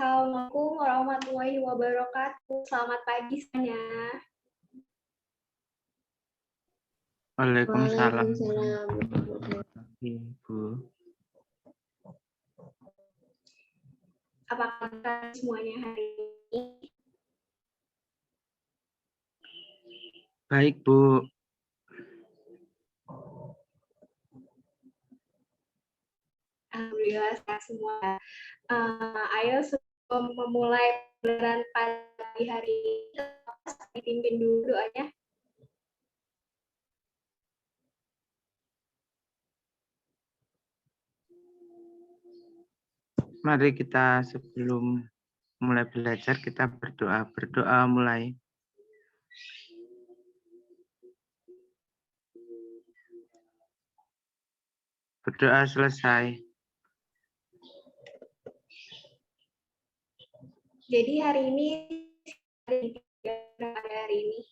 Assalamualaikum warahmatullahi wabarakatuh. Selamat pagi semuanya. Waalaikumsalam. Ibu. Apa kabar semuanya hari ini? Baik, Bu. Alhamdulillah sehat semua. Ayo sebelum memulai pembelajaran pagi hari ini, saya pimpin dulu doanya. Mari kita sebelum mulai belajar kita berdoa. Berdoa mulai. Berdoa selesai. Jadi hari ini hari ini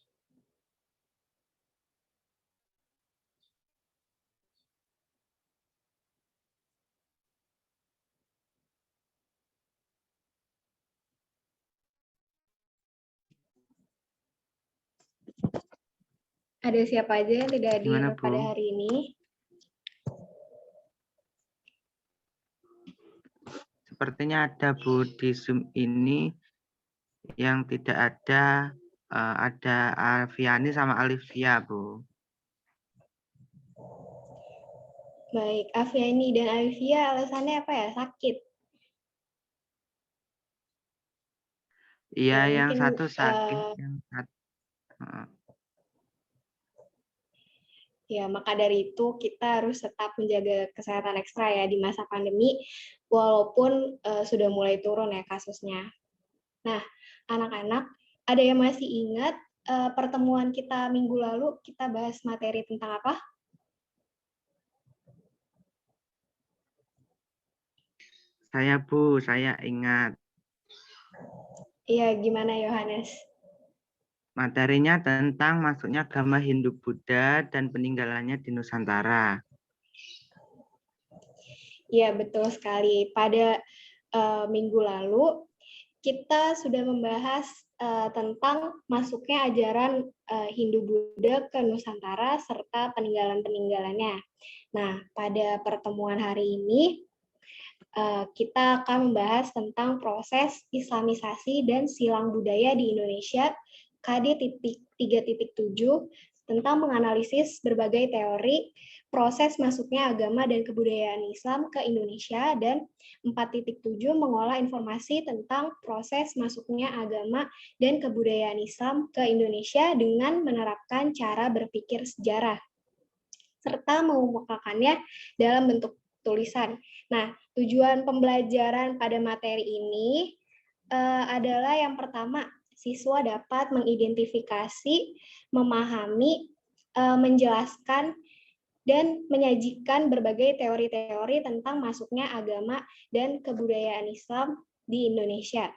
ada siapa aja yang tidak hadir Gimana, Bu? pada hari ini? Sepertinya ada, Bu, di Zoom ini yang tidak ada, ada Alfiani sama Alivia, Bu. Baik, Afiani dan Alivia alasannya apa ya? Sakit. Iya, Ya, yang mungkin satu sakit, yang satu. Ya, maka dari itu kita harus tetap menjaga kesehatan ekstra ya di masa pandemi, walaupun sudah mulai turun ya kasusnya. Nah, anak-anak, ada yang masih ingat pertemuan kita minggu lalu kita bahas materi tentang apa? Saya, Bu, saya ingat. Iya, gimana Yohanes? Materinya tentang masuknya agama Hindu-Buddha dan peninggalannya di Nusantara. Iya, betul sekali. Pada minggu lalu, kita sudah membahas tentang masuknya ajaran Hindu-Buddha ke Nusantara serta peninggalan-peninggalannya. Nah, pada pertemuan hari ini, kita akan membahas tentang proses Islamisasi dan silang budaya di Indonesia KD 3.7 tentang menganalisis berbagai teori proses masuknya agama dan kebudayaan Islam ke Indonesia, dan 4.7 mengolah informasi tentang proses masuknya agama dan kebudayaan Islam ke Indonesia dengan menerapkan cara berpikir sejarah serta mengemukakannya dalam bentuk tulisan. Nah, tujuan pembelajaran pada materi ini adalah yang pertama, siswa dapat mengidentifikasi, memahami, menjelaskan, dan menyajikan berbagai teori-teori tentang masuknya agama dan kebudayaan Islam di Indonesia.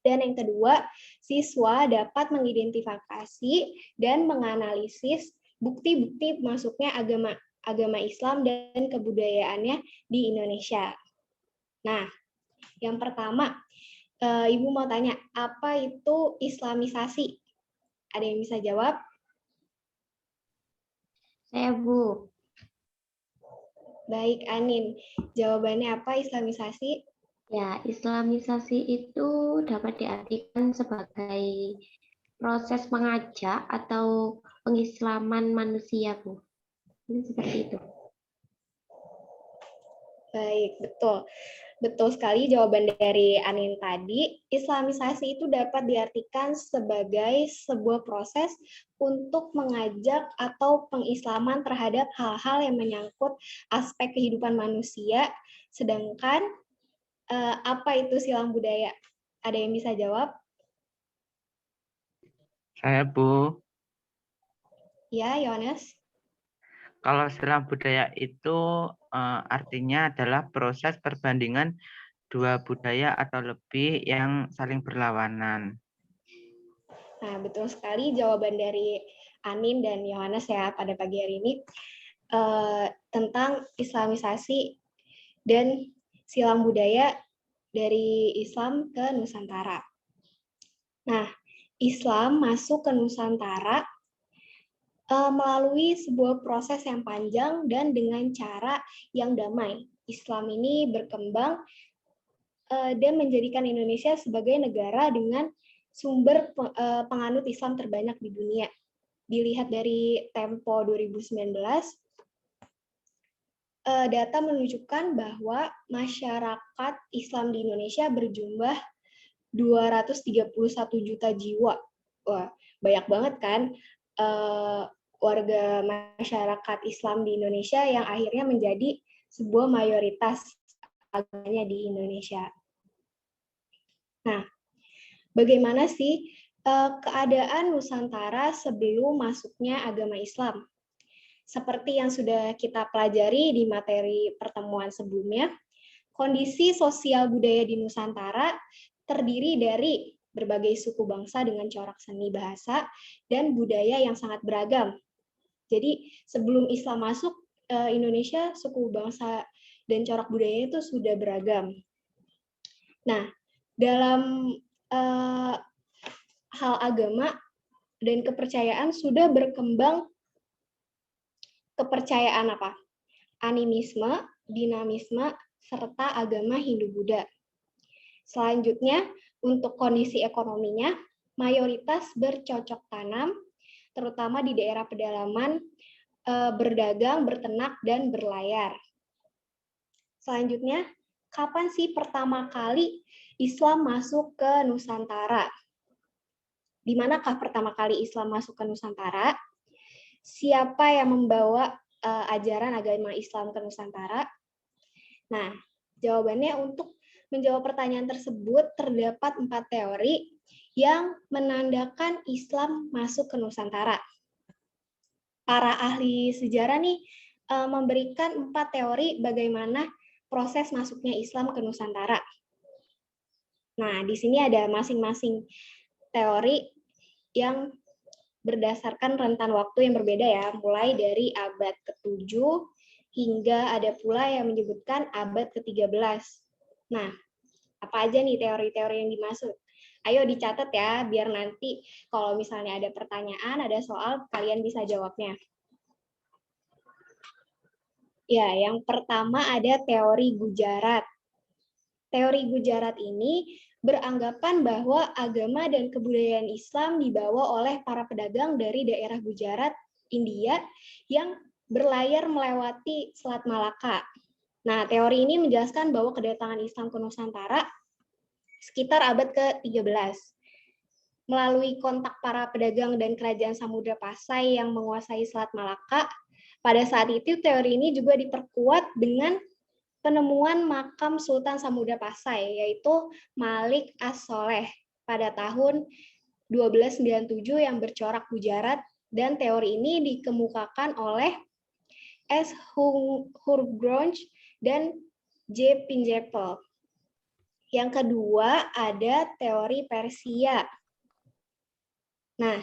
Dan yang kedua, siswa dapat mengidentifikasi dan menganalisis bukti-bukti masuknya agama Islam dan kebudayaannya di Indonesia. Nah, yang pertama, Ibu mau tanya, apa itu Islamisasi? Ada yang bisa jawab? Saya, Bu. Baik, Anin. Jawabannya apa Islamisasi? Ya, Islamisasi itu dapat diartikan sebagai proses mengajak atau pengislaman manusia, Bu. Ini seperti itu. Baik, betul. Betul sekali jawaban dari Anin tadi. Islamisasi itu dapat diartikan sebagai sebuah proses untuk mengajak atau pengislaman terhadap hal-hal yang menyangkut aspek kehidupan manusia. Sedangkan apa itu silang budaya? Ada yang bisa jawab? Saya, Bu. Ya, Yohanes. Kalau silang budaya itu artinya adalah proses perbandingan dua budaya atau lebih yang saling berlawanan. Nah, betul sekali jawaban dari Anin dan Yohanes ya pada pagi hari ini tentang Islamisasi dan silang budaya dari Islam ke Nusantara. Nah, Islam masuk ke Nusantara melalui sebuah proses yang panjang dan dengan cara yang damai. Islam ini berkembang dan menjadikan Indonesia sebagai negara dengan sumber penganut Islam terbanyak di dunia. Dilihat dari Tempo 2019, data menunjukkan bahwa masyarakat Islam di Indonesia berjumlah 231 juta jiwa. Wah, banyak banget kan warga masyarakat Islam di Indonesia yang akhirnya menjadi sebuah mayoritas agamanya di Indonesia. Nah, bagaimana sih keadaan Nusantara sebelum masuknya agama Islam? Seperti yang sudah kita pelajari di materi pertemuan sebelumnya, kondisi sosial budaya di Nusantara terdiri dari berbagai suku bangsa dengan corak seni bahasa dan budaya yang sangat beragam. Jadi sebelum Islam masuk Indonesia, suku bangsa dan corak budaya itu sudah beragam. Nah, dalam hal agama dan kepercayaan sudah berkembang kepercayaan apa? Animisme, dinamisme, serta agama Hindu-Buddha. Selanjutnya, untuk kondisi ekonominya, mayoritas bercocok tanam, terutama di daerah pedalaman, berdagang, berternak, dan berlayar. Selanjutnya, kapan sih pertama kali Islam masuk ke Nusantara? Di manakah pertama kali Islam masuk ke Nusantara? Siapa yang membawa ajaran agama Islam ke Nusantara? Nah, jawabannya untuk menjawab pertanyaan tersebut terdapat 4 teori yang menandakan Islam masuk ke Nusantara. Para ahli sejarah nih memberikan 4 teori bagaimana proses masuknya Islam ke Nusantara. Nah, di sini ada masing-masing teori yang berdasarkan rentan waktu yang berbeda ya, mulai dari abad ke-7 hingga ada pula yang menyebutkan abad ke-13. Nah, apa aja nih teori-teori yang dimaksud? Ayo dicatat ya, biar nanti kalau misalnya ada pertanyaan, ada soal, kalian bisa jawabnya. Ya, yang pertama ada teori Gujarat. Teori Gujarat ini beranggapan bahwa agama dan kebudayaan Islam dibawa oleh para pedagang dari daerah Gujarat, India, yang berlayar melewati Selat Malaka. Nah, teori ini menjelaskan bahwa kedatangan Islam ke Nusantara sekitar abad ke-13. Melalui kontak para pedagang dan kerajaan Samudra Pasai yang menguasai Selat Malaka, pada saat itu teori ini juga diperkuat dengan penemuan makam Sultan Samudra Pasai, yaitu Malik As-Soleh pada tahun 1297 yang bercorak Gujarat, dan teori ini dikemukakan oleh S. Hurgronj dan J. Pinjepel. Yang kedua ada teori Persia. Nah,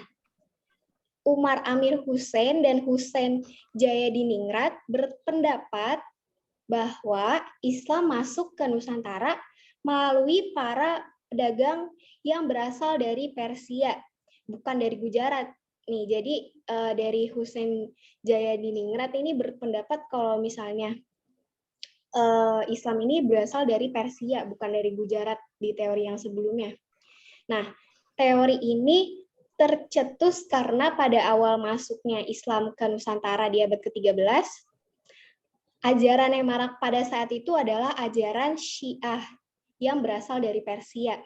Umar Amir Hussein dan Hussein Jayadiningrat berpendapat bahwa Islam masuk ke Nusantara melalui para pedagang yang berasal dari Persia, bukan dari Gujarat. Nih, jadi dari Hussein Jayadiningrat ini berpendapat kalau misalnya Islam ini berasal dari Persia, bukan dari Gujarat di teori yang sebelumnya. Nah, teori ini tercetus karena pada awal masuknya Islam ke Nusantara di abad ke-13, ajaran yang marak pada saat itu adalah ajaran Syiah yang berasal dari Persia.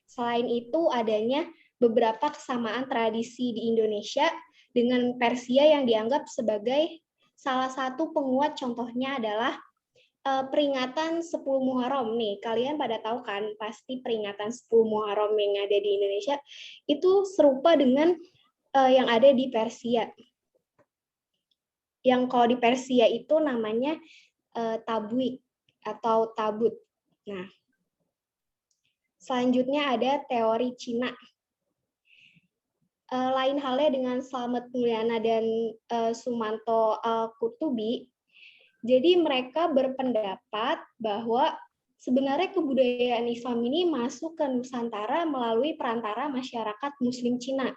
Selain itu, adanya beberapa kesamaan tradisi di Indonesia dengan Persia yang dianggap sebagai salah satu penguat. Contohnya adalah peringatan 10 Muharram nih. Kalian pada tahu kan pasti peringatan 10 Muharram yang ada di Indonesia itu serupa dengan yang ada di Persia. Yang kalau di Persia itu namanya tabwik atau tabut. Nah, selanjutnya ada teori Cina. Lain halnya dengan Slamet Mulyana dan Sumanto Al-Qutubi. Jadi mereka berpendapat bahwa sebenarnya kebudayaan Islam ini masuk ke Nusantara melalui perantara masyarakat Muslim Cina.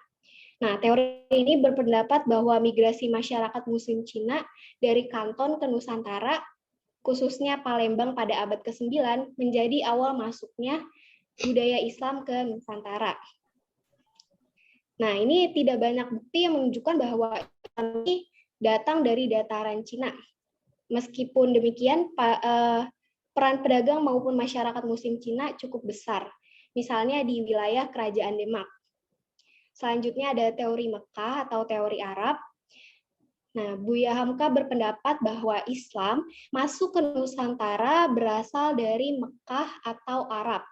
Nah, teori ini berpendapat bahwa migrasi masyarakat Muslim Cina dari Kanton ke Nusantara, khususnya Palembang pada abad ke-9, menjadi awal masuknya budaya Islam ke Nusantara. Nah, ini tidak banyak bukti yang menunjukkan bahwa Islam ini datang dari dataran Cina. Meskipun demikian, peran pedagang maupun masyarakat Muslim Cina cukup besar, misalnya di wilayah Kerajaan Demak. Selanjutnya ada teori Mekah atau teori Arab. Nah, Buya Hamka berpendapat bahwa Islam masuk ke Nusantara berasal dari Mekah atau Arab.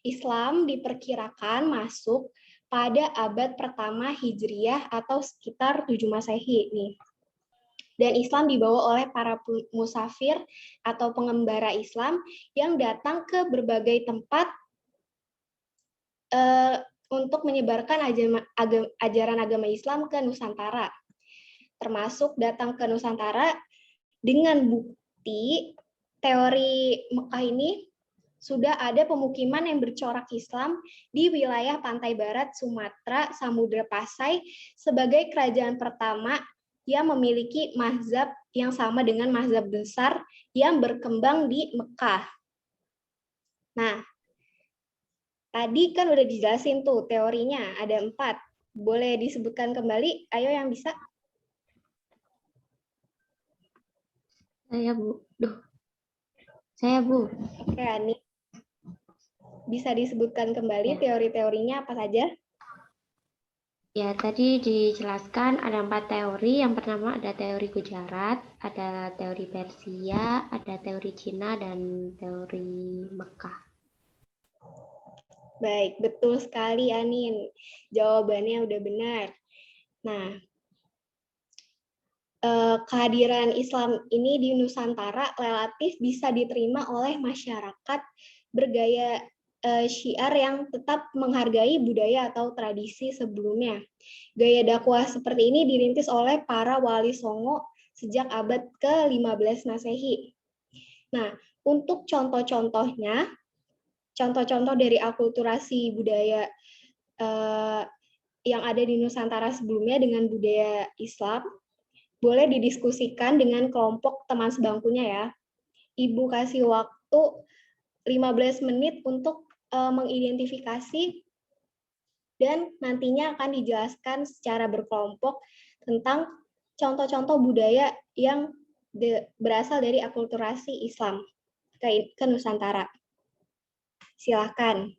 Islam diperkirakan masuk pada abad pertama Hijriyah atau sekitar 7 Masehi nih. Dan Islam dibawa oleh para musafir atau pengembara Islam yang datang ke berbagai tempat untuk menyebarkan ajaran agama Islam ke Nusantara. Termasuk datang ke Nusantara dengan bukti teori Mekah ini sudah ada pemukiman yang bercorak Islam di wilayah pantai barat Sumatera, Samudra Pasai sebagai kerajaan pertama yang memiliki mazhab yang sama dengan mazhab besar yang berkembang di Mekah. Nah, tadi kan udah dijelasin tuh teorinya, ada 4. Boleh disebutkan kembali? Ayo yang bisa. Saya, Bu. Saya, Bu. Oke, Ani. Bisa disebutkan kembali teori-teorinya apa saja? Ya, tadi dijelaskan ada 4 teori. Yang pertama ada teori Gujarat, ada teori Persia, ada teori Cina, dan teori Mekah. Baik, betul sekali Anin. Jawabannya udah benar. Nah, kehadiran Islam ini di Nusantara relatif bisa diterima oleh masyarakat bergaya Syiar yang tetap menghargai budaya atau tradisi sebelumnya. Gaya dakwah seperti ini dirintis oleh para wali songo sejak abad ke-15 Masehi. Nah, untuk contoh-contohnya, contoh-contoh dari akulturasi budaya yang ada di Nusantara sebelumnya dengan budaya Islam, boleh didiskusikan dengan kelompok teman sebangkunya ya. Ibu kasih waktu 15 menit untuk mengidentifikasi dan nantinya akan dijelaskan secara berkelompok tentang contoh-contoh budaya yang berasal dari akulturasi Islam ke Nusantara. Silakan.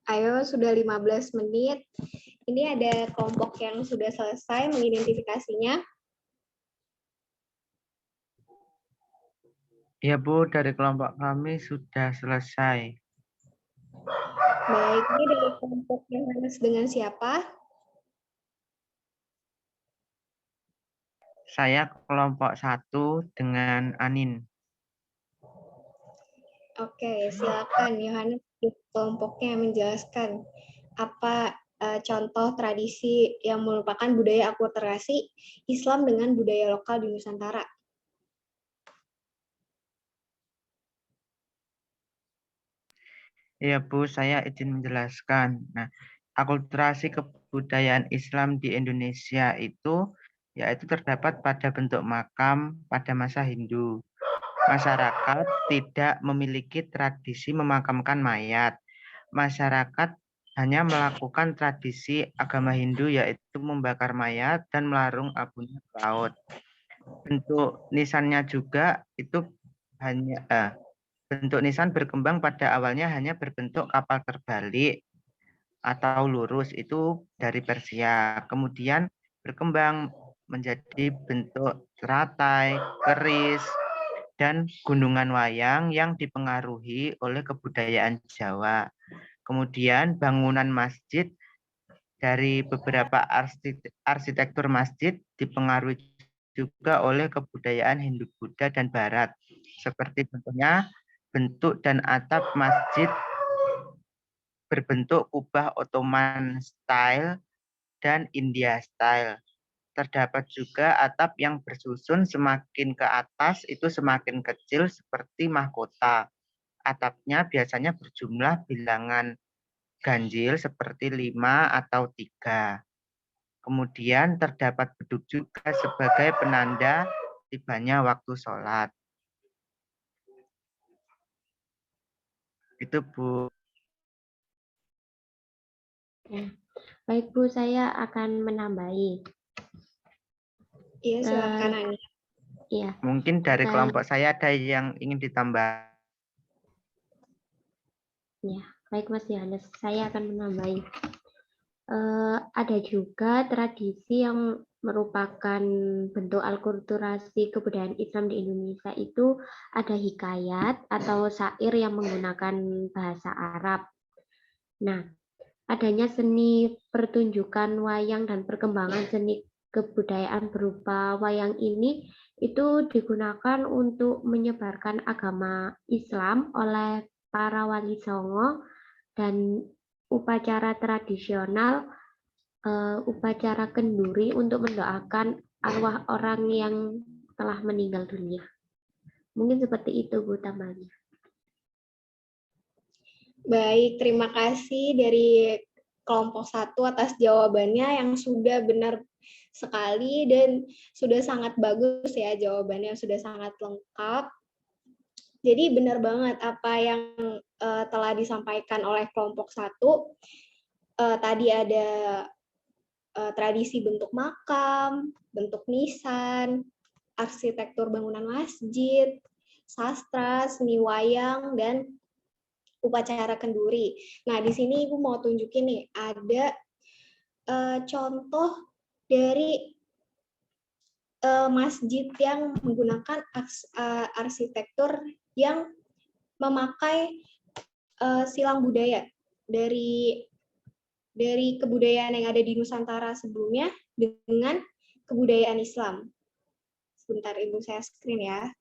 Ayo, sudah 15 menit. Ini ada kelompok yang sudah selesai mengidentifikasinya. Ya Bu, dari kelompok kami sudah selesai. Baik, ini dari kelompok Yohanes dengan siapa? Saya kelompok 1 dengan Anin. Oke, silakan Yohanes kelompoknya menjelaskan. apa contoh tradisi yang merupakan budaya akulturasi Islam dengan budaya lokal di Nusantara? Iya Bu, saya izin menjelaskan. Nah, akulturasi kebudayaan Islam di Indonesia itu yaitu terdapat pada bentuk makam pada masa Hindu. Masyarakat tidak memiliki tradisi memakamkan mayat. Masyarakat hanya melakukan tradisi agama Hindu yaitu membakar mayat dan melarung abunya ke laut. Bentuk nisannya juga itu hanya bentuk nisan berkembang pada awalnya hanya berbentuk kapal terbalik atau lurus itu dari Persia. Kemudian berkembang menjadi bentuk teratai, keris, dan gunungan wayang yang dipengaruhi oleh kebudayaan Jawa. Kemudian bangunan masjid dari beberapa arsitektur masjid dipengaruhi juga oleh kebudayaan Hindu Buddha dan Barat. Seperti contohnya bentuk dan atap masjid berbentuk kubah Ottoman style dan India style. Terdapat juga atap yang bersusun semakin ke atas itu semakin kecil seperti mahkota. Atapnya biasanya berjumlah bilangan ganjil seperti 5 atau 3. Kemudian terdapat beduk juga sebagai penanda tibanya waktu sholat. Itu Bu. Baik Bu, saya akan menambahi. Iya, silakan Ani. Iya. Mungkin dari kelompok saya ada yang ingin ditambah. Ya, baik Mas Yohanes, saya akan menambahi. Ada juga tradisi yang merupakan bentuk akulturasi kebudayaan Islam di Indonesia itu ada hikayat atau syair yang menggunakan bahasa Arab. Nah, adanya seni pertunjukan wayang dan perkembangan seni kebudayaan berupa wayang ini itu digunakan untuk menyebarkan agama Islam oleh para wali songo dan upacara tradisional, upacara kenduri untuk mendoakan arwah orang yang telah meninggal dunia. Mungkin seperti itu Bu tambahnya. Baik, terima kasih dari kelompok 1 atas jawabannya yang sudah benar sekali dan sudah sangat bagus ya jawabannya, sudah sangat lengkap. Jadi benar banget apa yang telah disampaikan oleh kelompok 1. Tadi ada tradisi bentuk makam, bentuk nisan, arsitektur bangunan masjid, sastra, seni wayang, dan upacara kenduri. Nah, di sini Ibu mau tunjukin nih, ada contoh dari masjid yang menggunakan arsitektur yang memakai silang budaya dari kebudayaan yang ada di Nusantara sebelumnya dengan kebudayaan Islam. Sebentar Ibu, saya screen ya.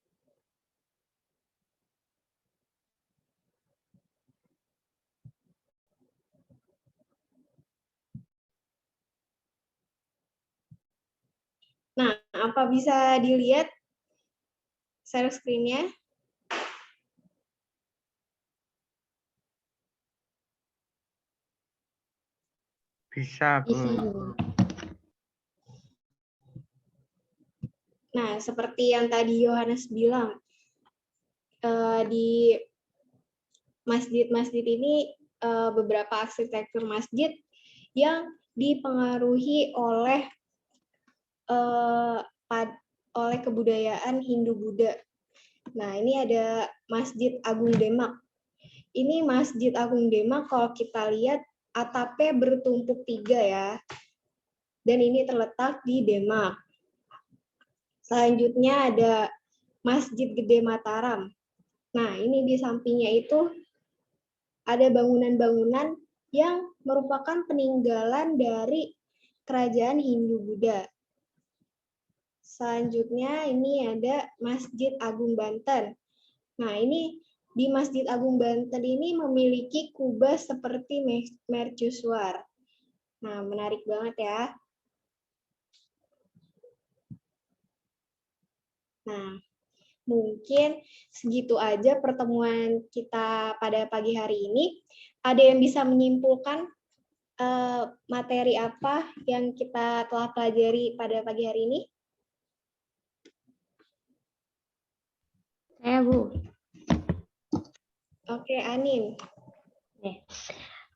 Nah, apa bisa dilihat share screen-nya? Bisa Bu. Nah, seperti yang tadi Yohanes bilang, di masjid-masjid ini beberapa arsitektur masjid yang dipengaruhi oleh kebudayaan Hindu-Buddha. Nah, ini ada Masjid Agung Demak. Ini Masjid Agung Demak kalau kita lihat atapnya bertumpuk 3 ya. Dan ini terletak di Demak. Selanjutnya ada Masjid Gede Mataram. Nah, ini di sampingnya itu ada bangunan-bangunan yang merupakan peninggalan dari kerajaan Hindu-Buddha. Selanjutnya ini ada Masjid Agung Banten. Nah, ini di Masjid Agung Banten ini memiliki kubah seperti mercusuar. Nah, menarik banget ya. Nah, mungkin segitu aja pertemuan kita pada pagi hari ini. Ada yang bisa menyimpulkan materi apa yang kita telah pelajari pada pagi hari ini? Saya, Bu. Oke, Anin. Oke.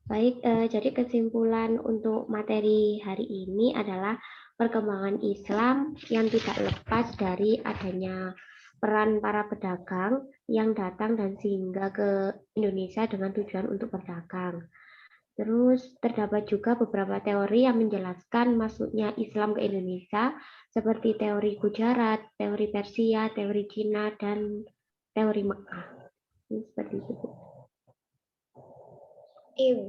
Baik, jadi kesimpulan untuk materi hari ini adalah perkembangan Islam yang tidak lepas dari adanya peran para pedagang yang datang dan singgah ke Indonesia dengan tujuan untuk berdagang. Terus terdapat juga beberapa teori yang menjelaskan masuknya Islam ke Indonesia seperti teori Gujarat, teori Persia, teori Cina, dan teori Mekah. Ini seperti itu.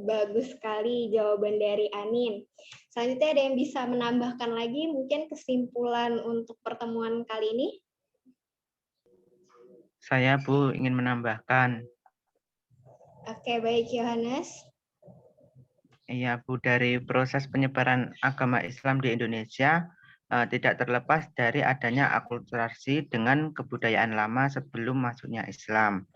Bagus sekali jawaban dari Anin. Selanjutnya ada yang bisa menambahkan lagi mungkin kesimpulan untuk pertemuan kali ini? Saya, Bu, ingin menambahkan. Oke, baik Yohanes. Iya, Bu, dari proses penyebaran agama Islam di Indonesia tidak terlepas dari adanya akulturasi dengan kebudayaan lama sebelum masuknya Islam.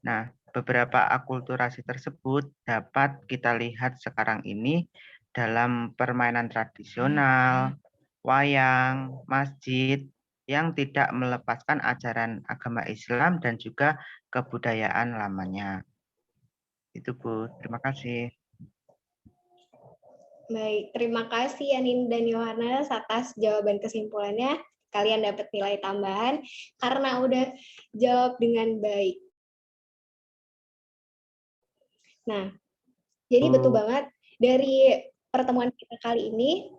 Nah, beberapa akulturasi tersebut dapat kita lihat sekarang ini dalam permainan tradisional, wayang, masjid, yang tidak melepaskan ajaran agama Islam dan juga kebudayaan lamanya. Itu, Bu. Terima kasih. Baik, terima kasih Anin dan Yohanes atas jawaban kesimpulannya. Kalian dapat nilai tambahan karena udah jawab dengan baik. Nah, jadi betul banget dari pertemuan kita kali ini,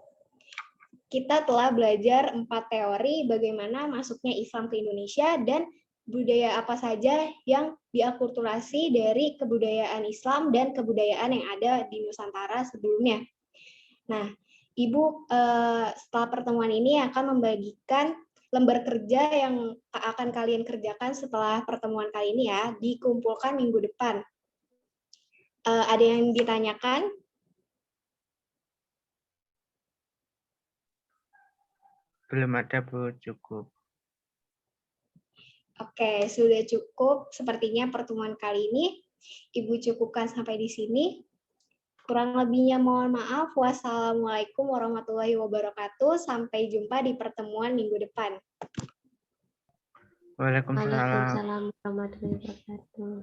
kita telah belajar 4 teori bagaimana masuknya Islam ke Indonesia dan budaya apa saja yang diakulturasi dari kebudayaan Islam dan kebudayaan yang ada di Nusantara sebelumnya. Nah, Ibu setelah pertemuan ini akan membagikan lembar kerja yang akan kalian kerjakan setelah pertemuan kali ini ya, dikumpulkan minggu depan. Ada yang ditanyakan? Belum ada, Bu. Cukup. Oke, sudah cukup. Sepertinya pertemuan kali ini Ibu cukupkan sampai di sini. Kurang lebihnya mohon maaf. Wassalamualaikum warahmatullahi wabarakatuh. Sampai jumpa di pertemuan minggu depan. Waalaikumsalam. Waalaikumsalam warahmatullahi wabarakatuh.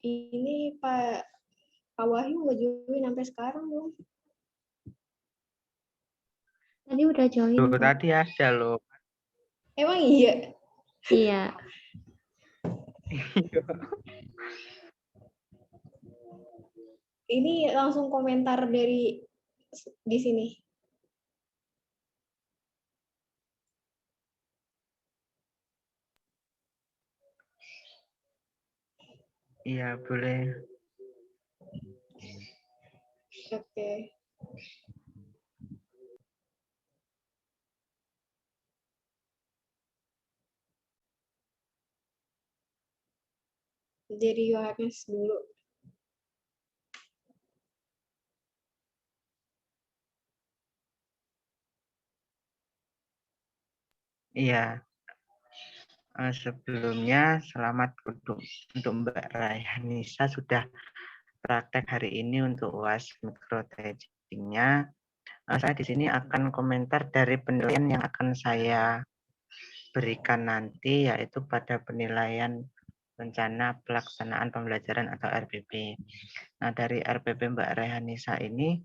Ini Pak Wahyu nggak join sampai sekarang belum? Tadi udah join, Tuh, Pak. tadi ada loh. Emang iya? Iya. Ini langsung komentar dari di sini. Iya, boleh. Oke. Jadi Yohanes dulu. Iya. Sebelumnya selamat untuk Mbak Raihanisa sudah praktek hari ini untuk UAS mikro teaching-nya. Saya di sini akan komentar dari penilaian yang akan saya berikan nanti, yaitu pada penilaian rencana pelaksanaan pembelajaran atau RPP. Nah, dari RPP Mbak Raihanisa ini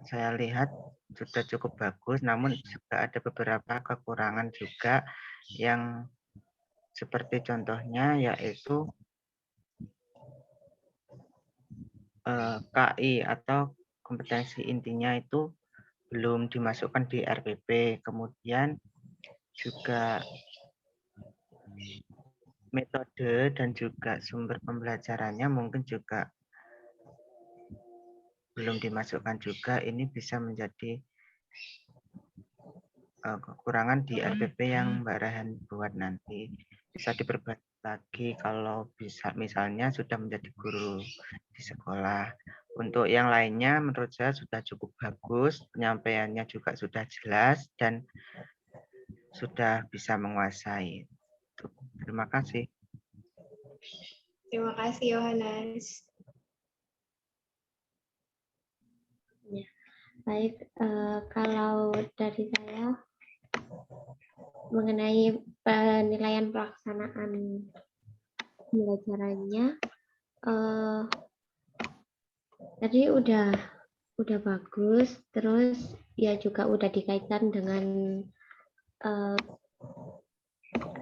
saya lihat sudah cukup bagus, namun juga ada beberapa kekurangan juga yang seperti contohnya yaitu KI atau kompetensi intinya itu belum dimasukkan di RPP. Kemudian juga metode dan juga sumber pembelajarannya mungkin juga belum dimasukkan juga. Ini bisa menjadi kekurangan di RPP yang Mbak Rehan buat nanti. Bisa diperbaiki lagi kalau bisa, misalnya sudah menjadi guru di sekolah. Untuk yang lainnya menurut saya sudah cukup bagus, penyampaiannya juga sudah jelas dan sudah bisa menguasai. Terima kasih. Terima kasih Yohanes. Ya, baik. Kalau dari saya mengenai penilaian pelaksanaan pembelajarannya, tadi udah bagus. Terus ya juga udah dikaitkan dengan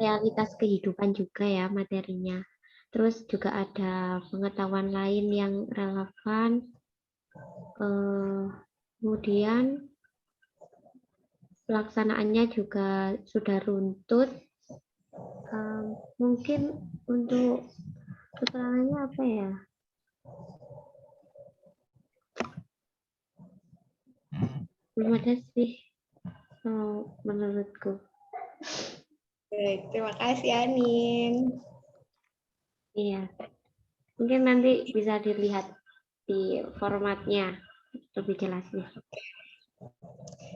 realitas kehidupan juga ya materinya. Terus juga ada pengetahuan lain yang relevan. Kemudian pelaksanaannya juga sudah runtut. Mungkin untuk kekurangannya apa ya? Belum ada sih menurutku. Baik, terima kasih Anin. Iya, mungkin nanti bisa dilihat di formatnya lebih jelasnya.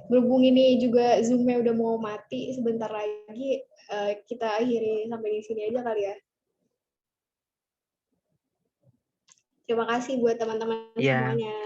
Berhubung ini juga Zoom-nya udah mau mati sebentar lagi, kita akhiri sampai di sini aja kali ya. Terima kasih buat teman-teman Ya. semuanya.